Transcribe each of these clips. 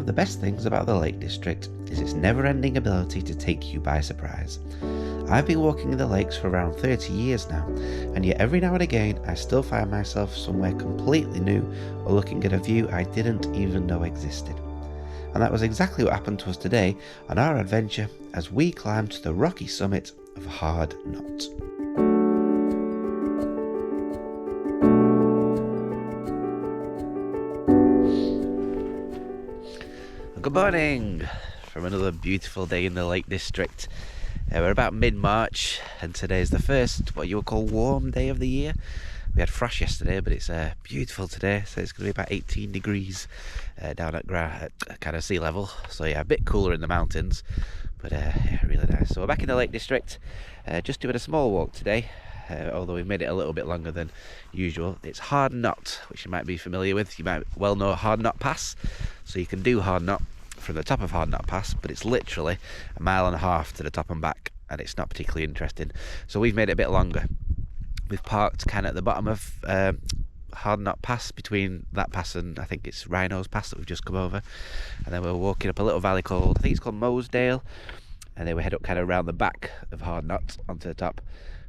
of the best things about the Lake District is its never-ending ability to take you by surprise. I've been walking in the lakes for around 30 years now, and yet every now and again I still find myself somewhere completely new or looking at a view I didn't even know existed. And that was exactly what happened to us today on our adventure as we climbed to the rocky summit of Hard Knott. Good morning from another beautiful day in the Lake District. We're about mid-March and today's the first what you would call warm day of the year. We had frost yesterday, but it's beautiful today, so it's going to be about 18 degrees down at kind of sea level. So yeah, a bit cooler in the mountains, but yeah, really nice. So we're back in the Lake District, just doing a small walk today, although we've made it a little bit longer than usual. It's Hard Knott, which you might be familiar with. You might well know Hard Knott Pass. So you can do Hard Knott from the top of Hard Knott Pass, but it's literally a mile and a half to the top and back, and it's not particularly interesting. So we've made it a bit longer. We've parked kind of at the bottom of Hard Knott Pass, between that pass and I think it's Wrynose Pass that we've just come over, and then we're walking up a little valley called, I think it's called Moasdale, and then we head up kind of around the back of Hard Knott onto the top,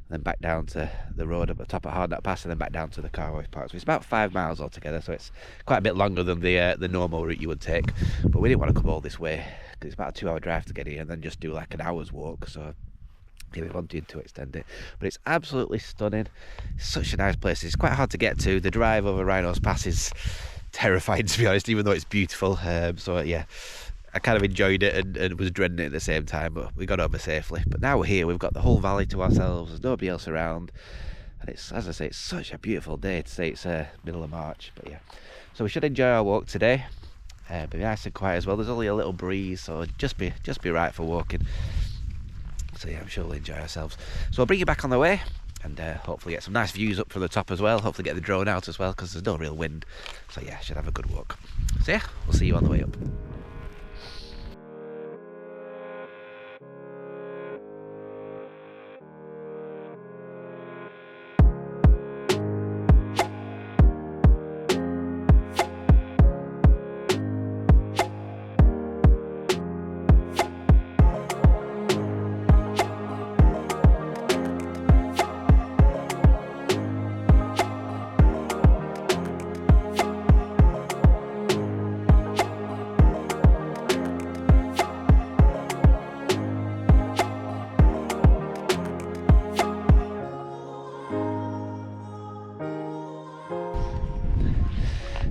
and then back down to the road up at the top of Hard Knott Pass, and then back down to the car wash park. So it's about 5 miles altogether, so it's quite a bit longer than the normal route you would take, but we didn't want to come all this way because it's about a 2-hour drive to get here and then just do like an hour's walk. So yeah, we wanted to extend it, but it's absolutely stunning. It's such a nice place. It's quite hard to get to. The drive over Wrynose Pass is terrifying, to be honest, even though it's beautiful. So yeah, I kind of enjoyed it and was dreading it at the same time, but we got over safely. But now we're here, we've got the whole valley to ourselves, there's nobody else around, and it's, as I say, it's such a beautiful day to say it's middle of March. But yeah, so we should enjoy our walk today. Be nice and quiet as well. There's only a little breeze, so just be right for walking. So yeah, I'm sure we'll enjoy ourselves. So I'll bring you back on the way and hopefully get some nice views up from the top as well. Hopefully get the drone out as well, because there's no real wind. So yeah, should have a good walk. So yeah, we'll see you on the way up.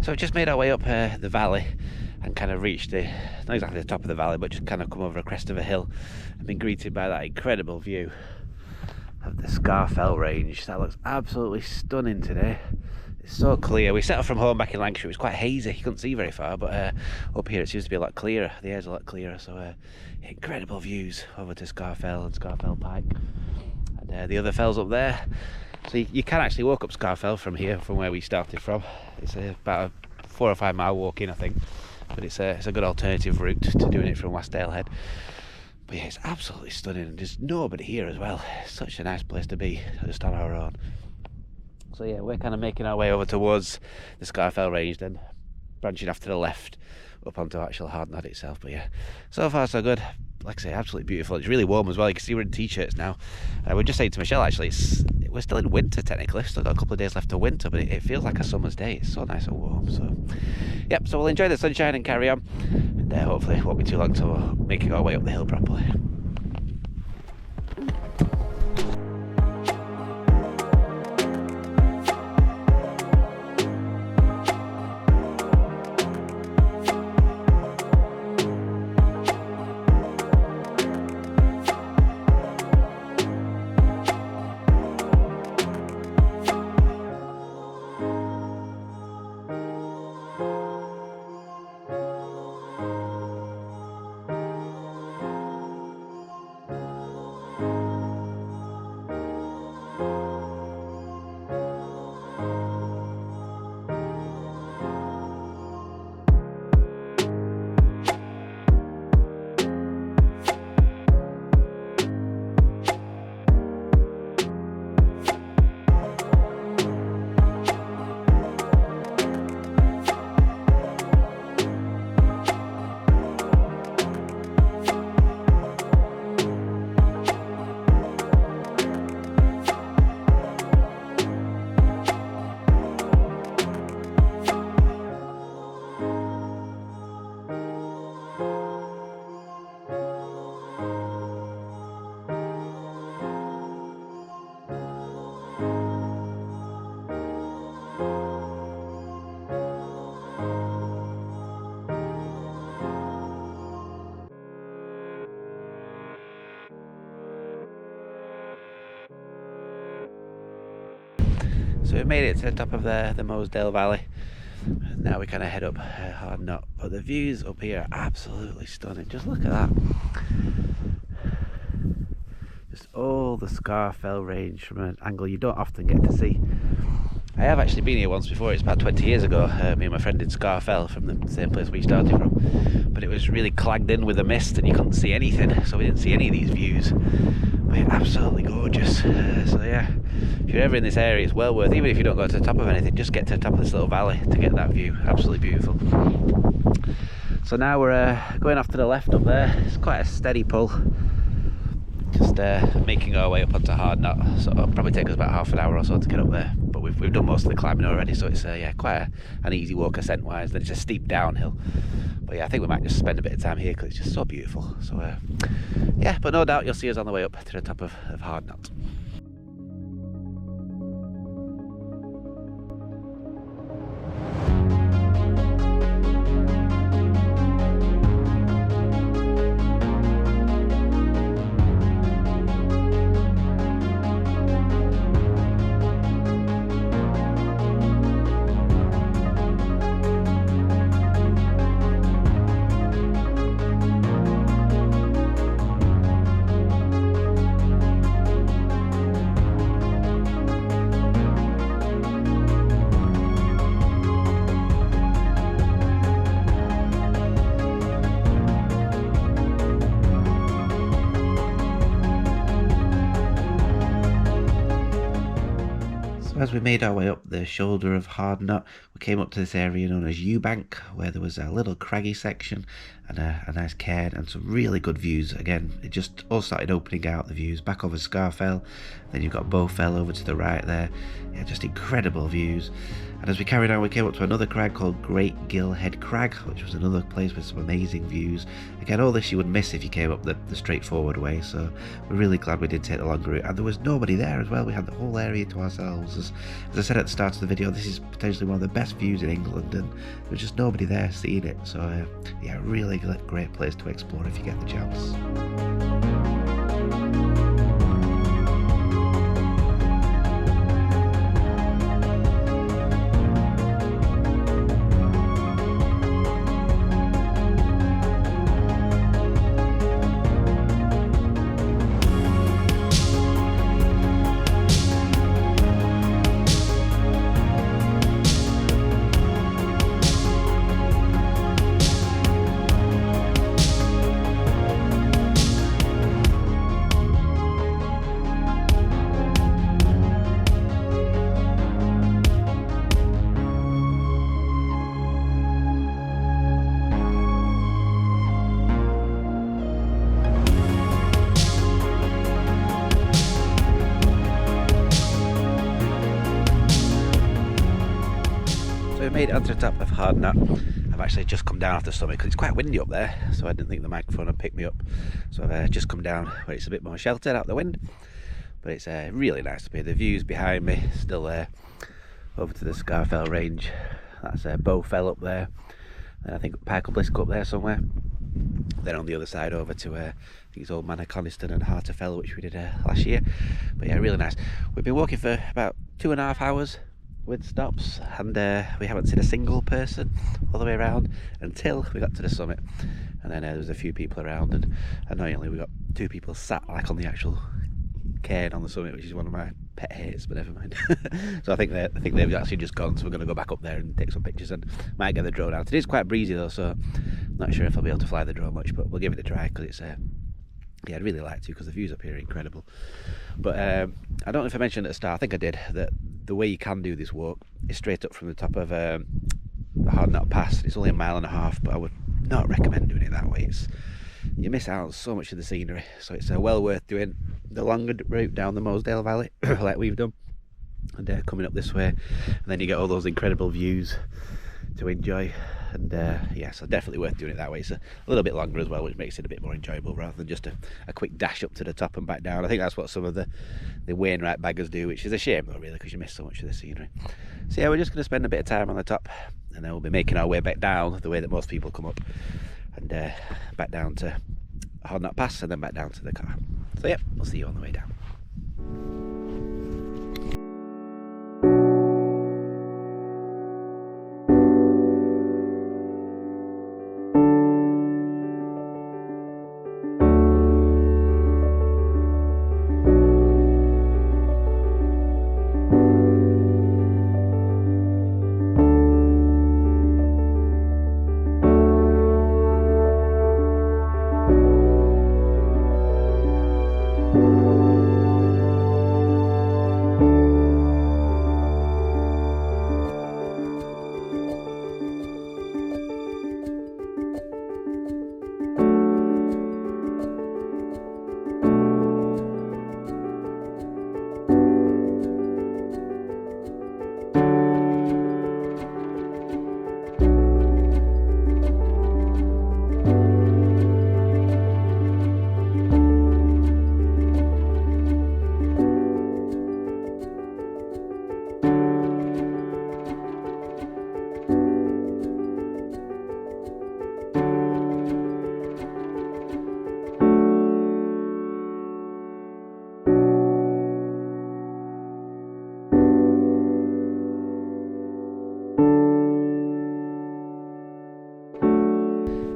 So we've just made our way up the valley and kind of reached not exactly the top of the valley, but just kind of come over a crest of a hill and been greeted by that incredible view of the Scafell Range. That looks absolutely stunning today. It's so clear. We set off from home back in Lancashire. It was quite hazy, you couldn't see very far, but up here it seems to be a lot clearer. The air's a lot clearer, so incredible views over to Scafell and Scafell Pike. And the other fells up there. So you can actually walk up Scafell from here, from where we started from. It's about a 4 or 5 mile walk in, I think, but it's a good alternative route to doing it from Wainwrights Head. But yeah, it's absolutely stunning, and there's nobody here as well. It's such a nice place to be, just on our own. So yeah, we're kind of making our way over towards the Scafell Range, then branching off to the left up onto actual Hard Knott itself. But yeah, so far so good. Like I say, absolutely beautiful. It's really warm as well. You can see we're in t-shirts now. We're just saying to Michelle, actually, we're still in winter technically. Still got a couple of days left of winter, but it feels like a summer's day. It's so nice and warm. So yep, so we'll enjoy the sunshine and carry on, and hopefully it won't be too long till we're making our way up the hill properly. So we made it to the top of the Moasdale Valley. Now we kind of head up Hard Knott, but the views up here are absolutely stunning. Just look at that. Just all the Scafell Range from an angle you don't often get to see. I have actually been here once before. It's about 20 years ago. Me and my friend did Scafell from the same place we started from, but it was really clagged in with the mist and you couldn't see anything, so we didn't see any of these views. But yeah, absolutely gorgeous. So yeah, if you're ever in this area, it's well worth, even if you don't go to the top of anything, just get to the top of this little valley to get that view. Absolutely beautiful. So now we're going off to the left up there. It's quite a steady pull. Just making our way up onto Hard Knott. So it'll probably take us about half an hour or so to get up there. But we've done most of the climbing already, so it's yeah, quite an easy walk ascent wise. Then it's a steep downhill. But yeah, I think we might just spend a bit of time here because it's just so beautiful. So yeah, but no doubt you'll see us on the way up to the top of Hard Knott. As we made our way up the shoulder of Hard Knott, we came up to this area known as U-Bank, where there was a little craggy section and a nice cairn and some really good views. Again, it just all started opening out the views back over Scafell, then you've got Bowfell over to the right there. Yeah, just incredible views. And as we carried on, we came up to another crag called Great Gill Head Crag, which was another place with some amazing views. Again, all this you would miss if you came up the straightforward way, so we're really glad we did take the longer route. And there was nobody there as well. We had the whole area to ourselves. As I said at the start of the video, this is potentially one of the best views in England, and there was just nobody there seeing it. So yeah, really great place to explore if you get the chance. So we made it onto the top of Hard Knott. I've actually just come down off the summit because it's quite windy up there, so I didn't think the microphone would pick me up. So I've just come down where it's a bit more sheltered out the wind, but it's really nice to be. The views behind me still there, over to the Scafell Range. That's Bowfell up there, and I think Pike Blisk up there somewhere. Then on the other side over to I think it's Old Manor Coniston and Hartefell, which we did last year. But yeah, really nice. We've been walking for about 2.5 hours with stops, and we haven't seen a single person all the way around until we got to the summit. And then there was a few people around, and annoyingly we got 2 people sat like on the actual cairn on the summit, which is one of my pet hates, but never mind. So I think they've actually just gone, so we're going to go back up there and take some pictures and might get the drone out. It is quite breezy though, so I'm not sure if I'll be able to fly the drone much, but we'll give it a try because it's yeah, I'd really like to, because the views up here are incredible. But I don't know if I mentioned at the start, I think I did, that the way you can do this walk is straight up from the top of Hard Knott Pass. It's only 1.5 miles, but I would not recommend doing it that way. You miss out on so much of the scenery, so it's well worth doing the longer route down the Moasdale Valley like we've done, and coming up this way, and then you get all those incredible views to enjoy. And yeah, so definitely worth doing it that way. It's a little bit longer as well, which makes it a bit more enjoyable rather than just a quick dash up to the top and back down. I think that's what some of the Wainwright baggers do, which is a shame though, really, because you miss so much of the scenery. So yeah, we're just going to spend a bit of time on the top, and then we'll be making our way back down the way that most people come up, and back down to Hard Knott Pass, and then back down to the car. So yeah, we'll see you on the way down.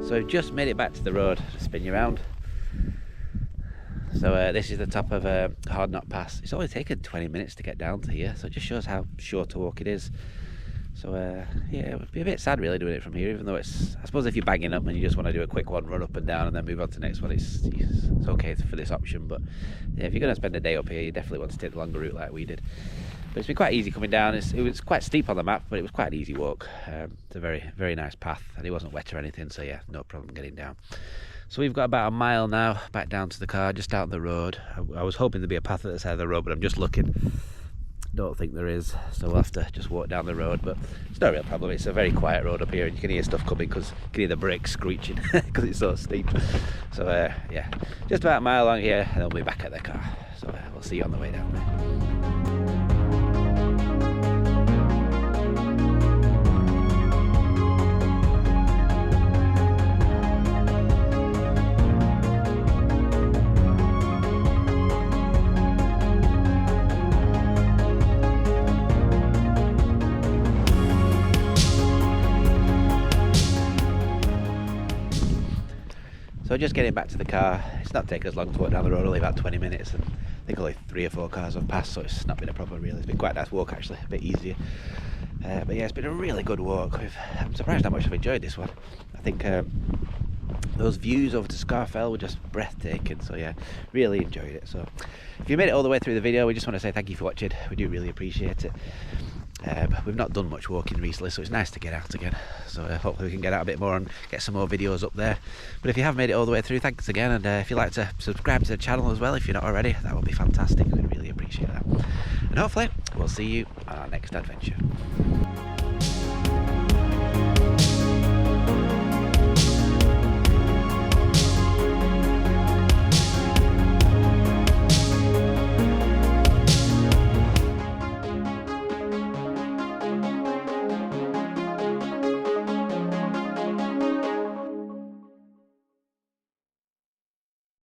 So we've just made it back to the road. Just spin you around. So this is the top of Hard Knott Pass. It's only taken 20 minutes to get down to here, so it just shows how short a walk it is. So yeah, it would be a bit sad really doing it from here, even though it's, I suppose if you're bagging up and you just want to do a quick one, run up and down and then move on to the next one, it's okay for this option. But yeah, if you're going to spend a day up here, you definitely want to take the longer route like we did. But it's been quite easy coming down. It was quite steep on the map, but it was quite an easy walk. It's a very, very nice path, and it wasn't wet or anything, so yeah, no problem getting down. So we've got about a mile now back down to the car, just out the road. I was hoping there'd be a path at the side of the road, but I'm just looking. Don't think there is, so we'll have to just walk down the road, but it's no real problem. It's a very quiet road up here, and you can hear stuff coming because you can hear the brakes screeching because it's so steep. So yeah, just about a mile along here, and then we'll be back at the car. So we'll see you on the way down there. So just getting back to the car, it's not taken us long to walk down the road, only about 20 minutes, and I think only 3 or 4 cars have passed, so it's not been a problem really. It's been quite a nice walk actually, a bit easier. But yeah, it's been a really good walk. I'm surprised how much I've enjoyed this one. I think those views over to Scafell were just breathtaking, so yeah, really enjoyed it. So if you made it all the way through the video, we just want to say thank you for watching. We do really appreciate it. We've not done much walking recently, so it's nice to get out again. So hopefully we can get out a bit more and get some more videos up there. But if you have made it all the way through, thanks again, and if you'd like to subscribe to the channel as well if you're not already, that would be fantastic. We'd really appreciate that. And hopefully we'll see you on our next adventure.